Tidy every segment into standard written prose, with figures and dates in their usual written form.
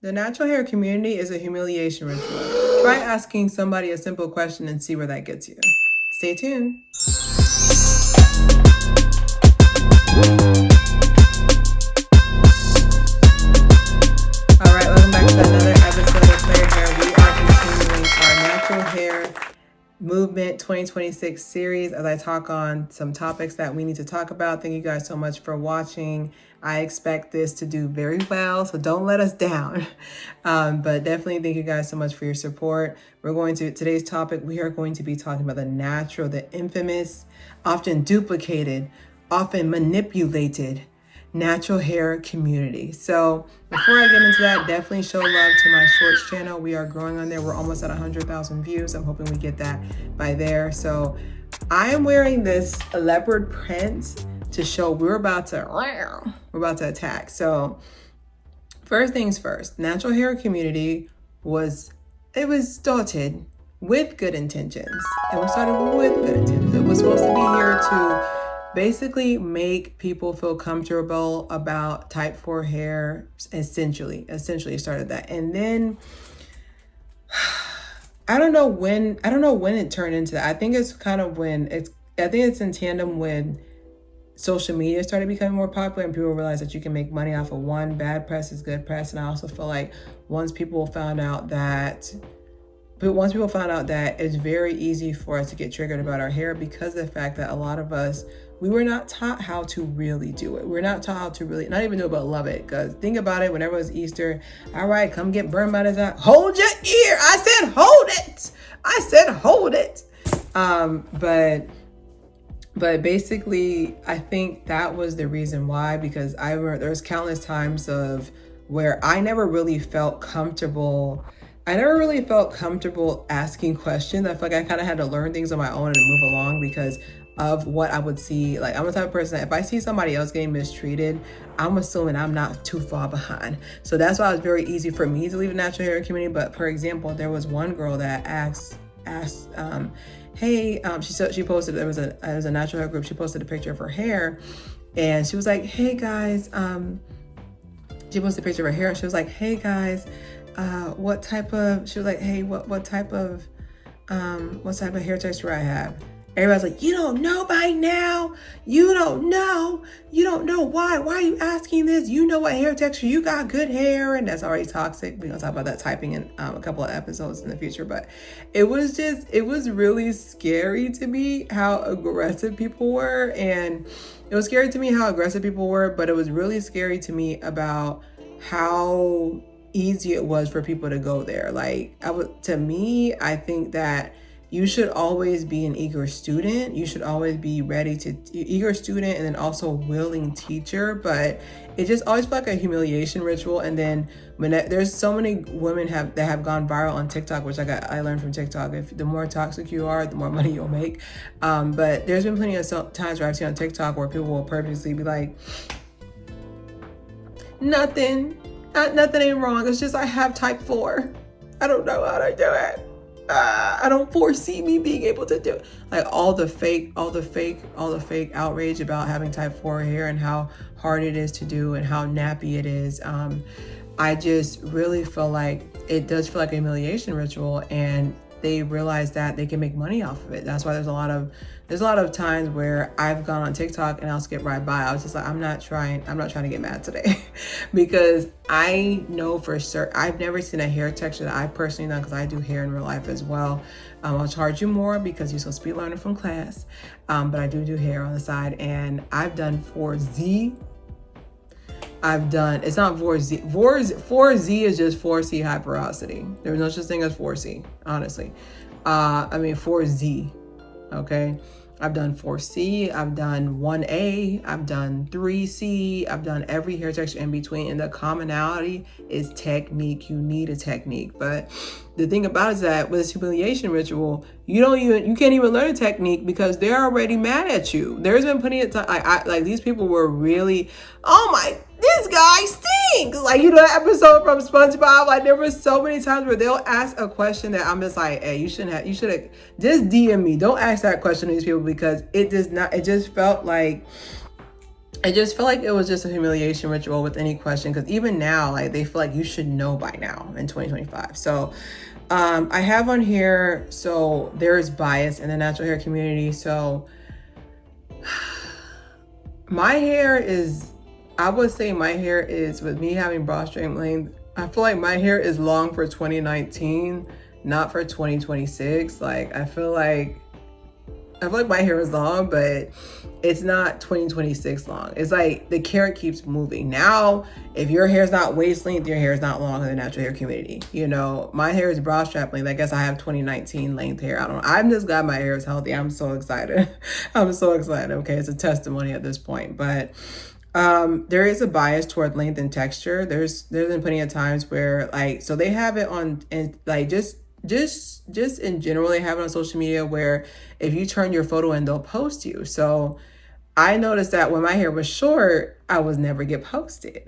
The natural hair community is a humiliation ritual. Try asking somebody a simple question and see where that gets you. Stay tuned. All right, welcome back to another episode of Clear Hair. We are continuing our natural hair movement 2026 series as I talk on some topics that we need to talk about. Thank you guys so much for watching. I expect this to do very well, so don't let us down. But definitely thank you guys so much for your support. Today's topic, we are going to be talking about the natural, the infamous, often duplicated, often manipulated natural hair community. So before I get into that, definitely show love to my shorts channel. We are growing on there. We're almost at 100,000 views. I'm hoping we get that by there. So I am wearing this leopard print to show we're about to attack. So first things first, natural hair community was started with good intentions. And we started with good intentions. It was supposed to be here to basically make people feel comfortable about type 4 hair. Essentially started that. And then I don't know when it turned into that. I think it's in tandem when social media started becoming more popular and people realized that you can make money off of one. Bad press is good press. And I also feel like once people found out that it's very easy for us to get triggered about our hair because of the fact that a lot of us, we were not taught how to really do it. We're not taught how to really, not even do it, but love it. Because think about it, whenever it was Easter, all right, come get burned by this eye. Hold your ear. I said, hold it. But basically, I think that was the reason why, because I remember there's countless times of where I never really felt comfortable asking questions. I feel like I kind of had to learn things on my own and move along because of what I would see. Like, I'm the type of person that if I see somebody else getting mistreated, I'm assuming I'm not too far behind. So that's why it was very easy for me to leave the natural hair community. But for example, there was one girl that asked, hey, she posted, there was a natural hair group. She posted a picture of her hair and she was like, hey guys, she posted a picture of her hair and she was like, hey guys, what type of hair texture I have. Everybody's like, you don't know by now. You don't know why are you asking this? You know what hair texture, you got good hair. And that's already toxic. We're gonna talk about that typing in a couple of episodes in the future. But it was really scary to me how aggressive people were. And it was scary to me how aggressive people were, but it was really scary to me about how easy it was for people to go there. Like, I think that you should always be an eager student. You should always be eager student and then also willing teacher. But it just always felt like a humiliation ritual. And then there's so many women that have gone viral on TikTok, which I learned from TikTok. If the more toxic you are, the more money you'll make. But there's been plenty of times where I've seen on TikTok where people will purposely be like, nothing ain't wrong. It's just I have type 4. I don't know how to do it. I don't foresee me being able to do it. Like all the fake outrage about having type 4 hair and how hard it is to do and how nappy it is. I just really feel like it does feel like a humiliation ritual, and they realize that they can make money off of it. That's why there's a lot of times where I've gone on TikTok and I'll skip right by. I was just like, I'm not trying to get mad today because I know for certain, I've never seen a hair texture that I personally done, because I do hair in real life as well. I'll charge you more because you're supposed to be learning from class. But I do hair on the side, and I've done 4Z. It's not 4Z. 4Z is just 4C high porosity. There's no such thing as 4C, honestly. 4Z. Okay. I've done 4C, I've done 1A, I've done 3C, I've done every hair texture in between. And the commonality is technique. You need a technique. But the thing about it is that with this humiliation ritual, you can't even learn a technique because they're already mad at you. There's been plenty of time, like these people were really, this guy stinks. Like, that episode from SpongeBob, like there were so many times where they'll ask a question that I'm just like, hey, you should have just DM me. Don't ask that question to these people, because it just felt like I just feel like it was just a humiliation ritual with any question, because even now, like, they feel like you should know by now in 2025. So I have on here, so there's bias in the natural hair community. So my hair is, I would say my hair is, with me having broad straight length, I feel like my hair is long for 2019, not for 2026. Like, I feel like my hair is long, but it's not 2026 long. It's like the carrot keeps moving. Now, if your hair is not waist length, your hair is not long in the natural hair community. You know, my hair is broad strap length. I guess I have 2019 length hair. I don't know. I'm just glad my hair is healthy. I'm so excited. I'm so excited. Okay, it's a testimony at this point. But there is a bias toward length and texture. There's been plenty of times where, like, so they have it on, and like just in general, they have it on social media where if you turn your photo in, they'll post you. So I noticed that when my hair was short, I would never get posted.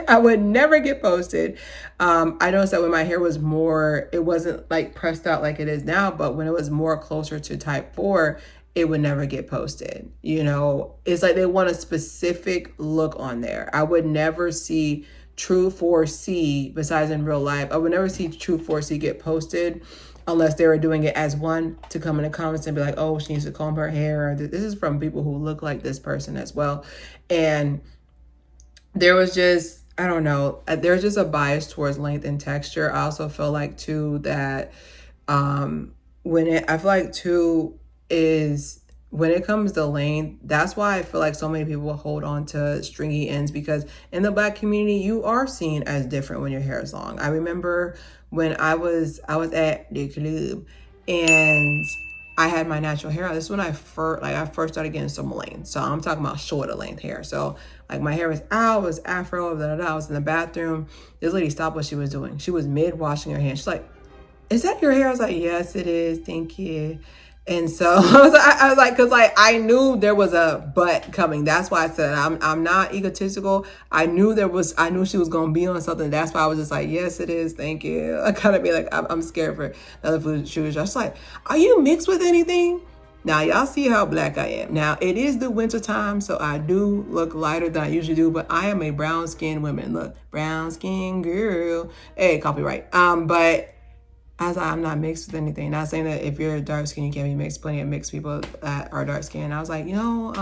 I would never get posted. I noticed that when my hair was more, it wasn't like pressed out like it is now, but when it was more closer to type 4, it would never get posted. You know, it's like they want a specific look on there. I would never see True 4C, besides in real life, I would never see True 4C get posted unless they were doing it as one to come in the comments and be like, oh, she needs to comb her hair. This is from people who look like this person as well. And there was just, I don't know, there's just a bias towards length and texture. I also feel like too that I feel like too is, when it comes to length, that's why I feel like so many people hold on to stringy ends, because in the Black community, you are seen as different when your hair is long. I remember when I was at the club and I had my natural hair. This is when I first started getting some length. So I'm talking about shorter length hair. So like my hair was out, it was afro, blah, blah, blah. I was in the bathroom. This lady stopped what she was doing. She was mid washing her hands. She's like, "Is that your hair?" I was like, "Yes, it is. Thank you." And so I was like, cause like I knew there was a but coming. That's why I said I'm not egotistical. I knew she was gonna be on something. That's why I was just like, "Yes, it is. Thank you." I kind of be like, I'm scared for the other food. She was just like, "Are you mixed with anything?" Now y'all see how Black I am. Now it is the winter time, so I do look lighter than I usually do, but I am a brown skinned woman. Look, brown skin girl. Hey, copyright. But I'm not mixed with anything. Not saying that if you're dark skin, you can't be mixed. Plenty of mixed people that are dark skinned. I was like, no,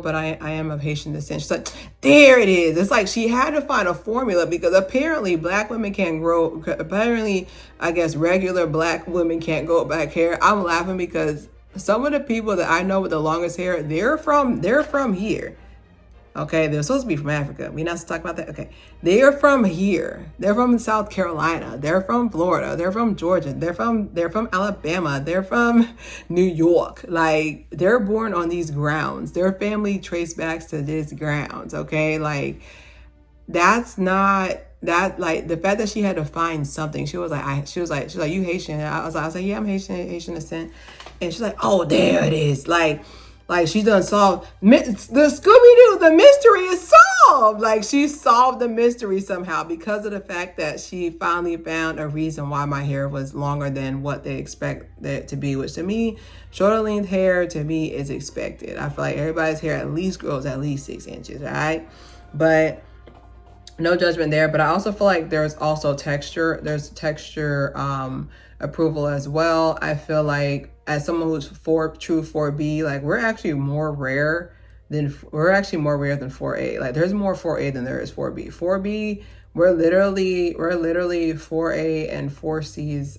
but I am of Haitian descent. She's like, there it is. It's like she had to find a formula, because apparently Black women can't grow. Apparently, I guess regular Black women can't grow back hair. I'm laughing because some of the people that I know with the longest hair, they're from here. Okay, they're supposed to be from Africa. We not to talk about that. Okay, they are from here. They're from South Carolina. They're from Florida. They're from Georgia. They're from Alabama. They're from New York. Like, they're born on these grounds. Their family traced back to these grounds. Okay, like that's not that, like the fact that she had to find something. She was like, "You Haitian?" I was like, "Yeah, I'm Haitian descent." And she's like, "Oh, there it is." Like she's done solved the Scooby-Doo, the mystery is solved. Like she solved the mystery somehow because of the fact that she finally found a reason why my hair was longer than what they expect it to be, which to me, shorter length hair to me is expected. I feel like everybody's hair at least grows at least 6 inches, right? But no judgment there. But I also feel like there's also texture. There's texture approval as well. I feel like as someone who's true 4B, like we're actually more rare than 4A. Like there's more 4A than there is 4B. 4B, we're literally 4A and 4C's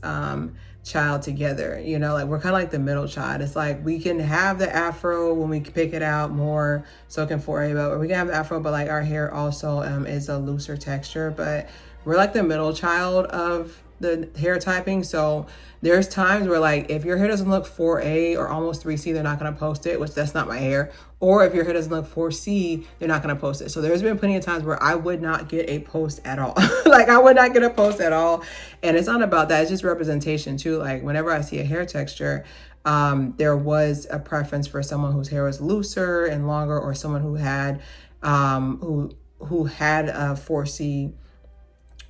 child together. You know, like we're kind of like the middle child. It's like we can have the afro when we pick it out more, so can 4A, but we can have the afro, but like our hair also is a looser texture. But we're like the middle child of the hair typing. So there's times where like if your hair doesn't look 4A or almost 3C, they're not going to post it, which that's not my hair. Or if your hair doesn't look 4C, they're not going to post it. So there's been plenty of times where I would not get a post at all. Like I would not get a post at all. And it's not about that. It's just representation too. Like whenever I see a hair texture, there was a preference for someone whose hair was looser and longer, or someone who had who had a 4C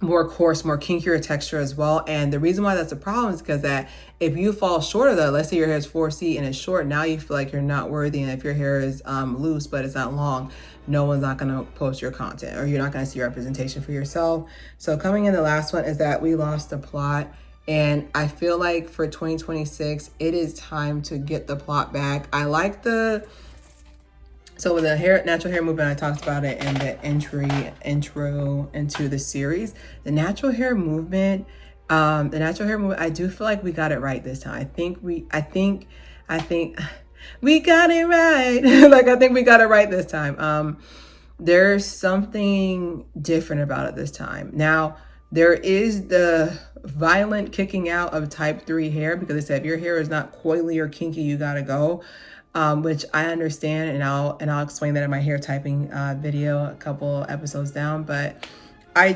more coarse, more kinkier texture as well. And the reason why that's a problem is because that if you fall short of that, let's say your hair is 4C and it's short, now you feel like you're not worthy. And if your hair is loose but it's not long, no one's not going to post your content, or you're not going to see representation for yourself. So coming in, the last one is that we lost the plot. And I feel like for 2026, it is time to get the plot back. I like so with the natural hair movement, I talked about it in the intro into the series. The natural hair movement, I do feel like we got it right this time. I think we got it right. Like, I think we got it right this time. There's something different about it this time. Now, there is the violent kicking out of type 3 hair, because they said if your hair is not coily or kinky, you gotta go. Which I understand, and I'll explain that in my hair typing video a couple episodes down. But I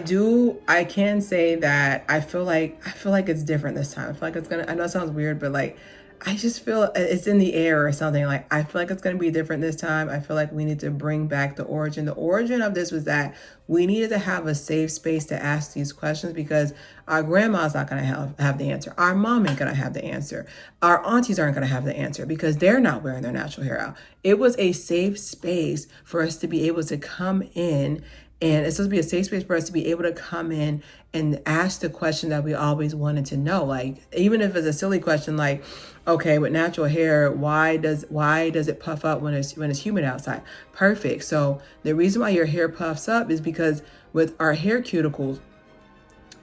can say that I feel like it's different this time. I feel like it's gonna, I know it sounds weird, but like, I just feel it's in the air or something. Like, I feel like it's going to be different this time. I feel like we need to bring back the origin. The origin of this was that we needed to have a safe space to ask these questions, because our grandma's not going to have the answer. Our mom ain't going to have the answer. Our aunties aren't going to have the answer, because they're not wearing their natural hair out. It was a safe space for us to be able to come in, and it's supposed to be a safe space for us to be able to come in and ask the question that we always wanted to know. Like, even if it's a silly question, like, okay, with natural hair, why does it puff up when it's humid outside? Perfect. So the reason why your hair puffs up is because with our hair cuticles,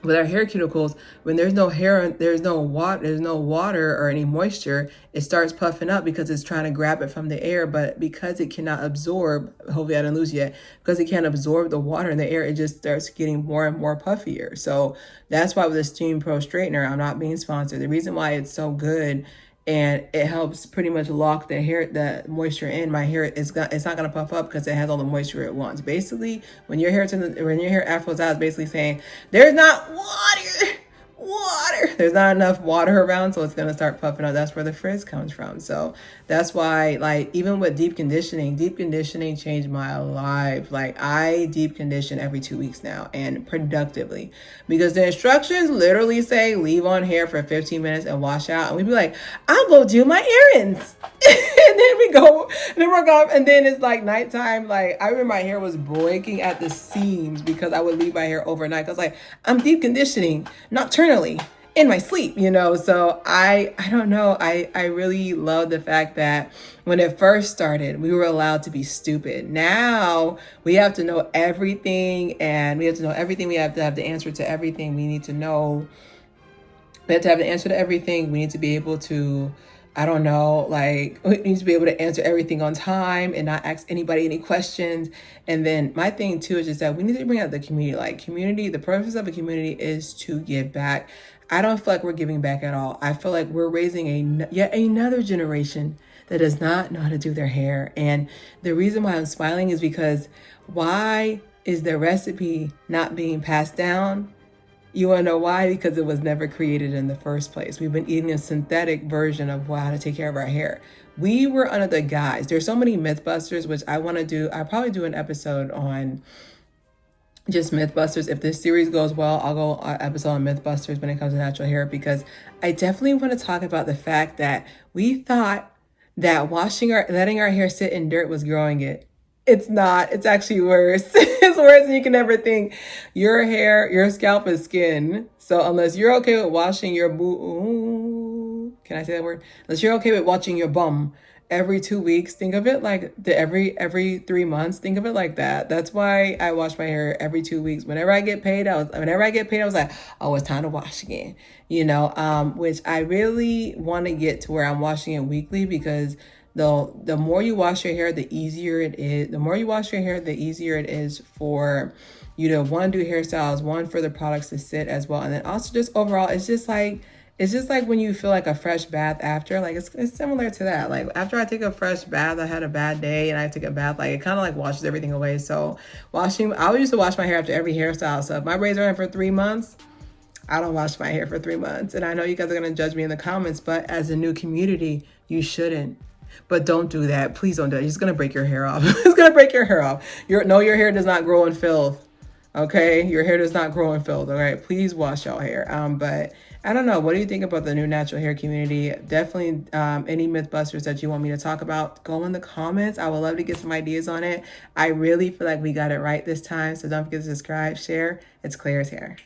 when there's no hair, there's no water or any moisture, it starts puffing up because it's trying to grab it from the air. But because it cannot absorb, hopefully I didn't lose you yet, because it can't absorb the water in the air, it just starts getting more and more puffier. So that's why with the Steam Pro straightener, I'm not being sponsored, the reason why it's so good, and it helps pretty much lock the moisture in. My hair it's not gonna puff up because it has all the moisture at once. Basically, when your hair afros out, it's basically saying there's not water. There's not enough water around, so it's gonna start puffing up. That's where the frizz comes from. So that's why, like, even with deep conditioning changed my life. Like, I deep condition every 2 weeks now, and productively, because the instructions literally say leave on hair for 15 minutes and wash out. And we'd be like, I'll go do my errands. And then we're gone. And then it's like nighttime. Like, I remember my hair was breaking at the seams because I would leave my hair overnight. I was like, I'm deep conditioning nocturnally in my sleep, So I don't know. I really love the fact that when it first started, we were allowed to be stupid. Now we have to know everything, and we have to have the answer to everything we need to know. We have to have the answer to everything. We need to be able to, I don't know, like, we need to be able to answer everything on time and not ask anybody any questions. And then my thing too is just that we need to bring out the community. Like, the purpose of a community is to give back. I don't feel like we're giving back at all. I feel like we're raising yet another generation that does not know how to do their hair. And the reason why I'm smiling is because, why is the recipe not being passed down? You want to know why? Because it was never created in the first place. We've been eating a synthetic version of how to take care of our hair. We were under the guise. There's so many Mythbusters, which I want to do. I'll probably do an episode on just Mythbusters. If this series goes well, I'll go an episode on Mythbusters when it comes to natural hair, because I definitely want to talk about the fact that we thought that letting our hair sit in dirt was growing it. It's not. It's actually worse. It's worse than you can ever think. Your scalp is skin. So unless you're okay with washing your can I say that word? Unless you're okay with washing your bum every 2 weeks, think of it like every 3 months. Think of it like that. That's why I wash my hair every 2 weeks. Whenever I get paid, I was like, oh, it's time to wash again. Which I really want to get to where I'm washing it weekly, because the more you wash your hair, the easier it is. The more you wash your hair, the easier it is for you to, one, do hairstyles, one, for the products to sit as well. And then also just overall, it's just like when you feel like a fresh bath after. Like, it's similar to that. Like, after I take a fresh bath, I had a bad day and I took a bath, like, it kind of like washes everything away. So I used to wash my hair after every hairstyle. So if my braids are in for 3 months, I don't wash my hair for 3 months. And I know you guys are going to judge me in the comments, but as a new community, you shouldn't. But don't do that. Please don't do it. It's going to break your hair off. It's going to break your hair off. Your hair does not grow in filth. Okay, your hair does not grow in field. All right, please wash your hair. But I don't know. What do you think about the new natural hair community? Definitely, any mythbusters that you want me to talk about, go in the comments. I would love to get some ideas on it. I really feel like we got it right this time. So don't forget to subscribe, share. It's Claire's Hair.